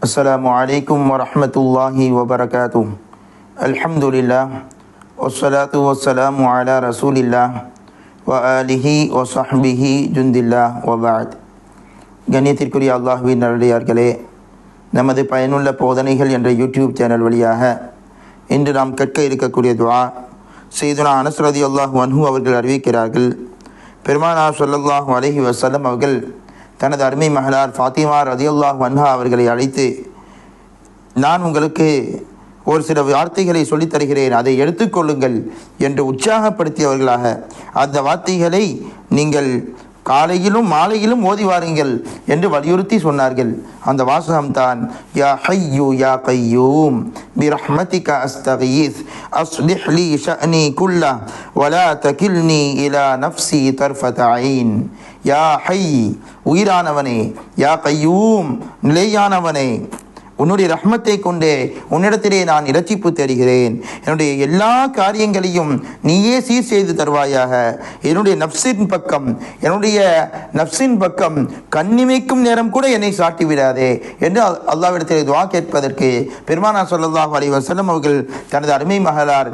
அஸ்ஸலாமு அலைக்கும் வரஹ்மத்துல்லாஹி வபரகாத்துஹ். அல்ஹம்துலில்லாஹ் வஸ்ஸலாத்து வஸ்ஸலாமு அலா ரசூலில்லாஹ் வ ஆலிஹி வ ஸஹ்பிஹி ஜுந்தில்லாஹ் வ பஅத். கண்ணியத்திற்குரிய அல்லாஹ்வின் நல்லடியார்களே, நமது பயனுள்ள போதனைகள் என்ற யூடியூப் சேனல் வழியாக இன்று நாம் கேட்க இருக்கக்கூடிய துஆ சையதுனா அனஸ் ரலியல்லாஹு அன்ஹு அவர்கள் அறிவிக்கிறார்கள். பெருமானார் ஸல்லல்லாஹு அலைஹி வஸல்லம் அவர்கள் தனது அருமை மகளார் ஃபாத்திமா ரலியல்லாஹு அன்ஹா அவர்களை அழைத்து, நான் உங்களுக்கு ஒரு சில வார்த்தைகளை சொல்லித் தருகிறேன், அதை எடுத்துக்கொள்ளுங்கள் என்று உற்சாகப்படுத்தியவர்களாக அந்த வார்த்தைகளை நீங்கள் காலையிலும் மாலையிலும் ஓதி வாருங்கள் என்று வலியுறுத்தி சொன்னார்கள். அந்த வாசகம்தான், யா ஹய்யூ யா கய்யூம் பிரஹ்மதிக அஸ்தகீஸ் அஸ்லிஹ் லீ ஷஅனி குல்லஹ் வலா தகில்னி இலா நஃப்ஸி தர்ஃபத ஐன். யா ஹய், உயிரானவனே, யா கய்யூம், நிலையானவனே, உன்னுடைய ரஹ்மத்தை கொண்டே உன்னிடத்திலே நான் இரட்சிப்பு தேடுகிறேன். என்னுடைய எல்லா காரியங்களையும் நீயே சீர் செய்து தருவாயாக. என்னுடைய நஃப்ஸின் பக்கம் கண்ணிமைக்கும் நேரம் கூட என்னை சாட்டி விடாதே என்று அல்லாஹ்விடத்திலே துஆ கேட்பதற்கு பெருமானார் ஸல்லல்லாஹு அலைஹி வஸல்லம் அவர்கள் தனது அருமை மகளார்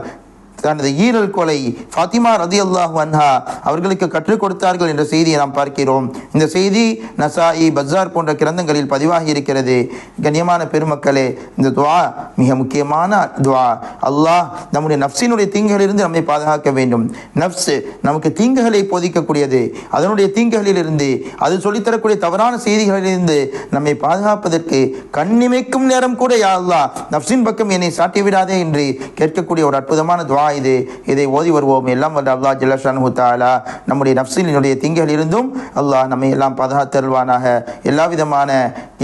தனது ஈரல் கொலை ஃபாத்திமா ரலியல்லாஹு அன்ஹா அவர்களுக்கு கற்றுக் கொடுத்தார்கள் என்ற செய்தியை நாம் பார்க்கிறோம். இந்த செய்தி நசாயி, பஸார் போன்ற கிரந்தங்களில் பதிவாகி இருக்கிறது. கண்ணியமான பெருமக்களே, இந்த துஆ மிக முக்கியமான துஆ. அல்லாஹ் நம்முடைய நஃப்ஸினுடைய தீங்குகளிலிருந்து நம்மை பாதுகாக்க வேண்டும். நஃப்ஸ் நமக்கு தீங்குகளை போதிக்கக்கூடியது. அதனுடைய தீங்குகளிலிருந்து, அது சொல்லித்தரக்கூடிய தவறான செய்திகளிலிருந்து நம்மை பாதுகாப்பதற்கு கண்ணிமைக்கும் நேரம் கூட யா அல்லாஹ் நஃப்ஸின் பக்கம் என்னை சாட்டி விடாதே என்று கேட்கக்கூடிய ஒரு அற்புதமான துஆ இது. இதை ஓதி வருவோம். எல்லாம் வல்ல அல்லாஹ் ஜல்ல ஷானுஹு தஆலா நம்முடைய நஃப்ஸினுடைய தீங்குகளில் இருந்தும் அல்லாஹ் நம்மை எல்லாம் பாதுகாத்தருள்வானாக.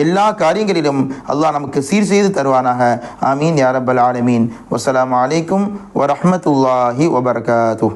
எல்லா காரியங்களிலும் அல்லாஹ் நமக்கு சீர் செய்து தருவானாக. ஆமீன் யா ரப்பல் ஆலமீன். வஸ்ஸலாமு அலைக்கும் வரஹ்மத்துல்லாஹி வபரகாத்துஹ்.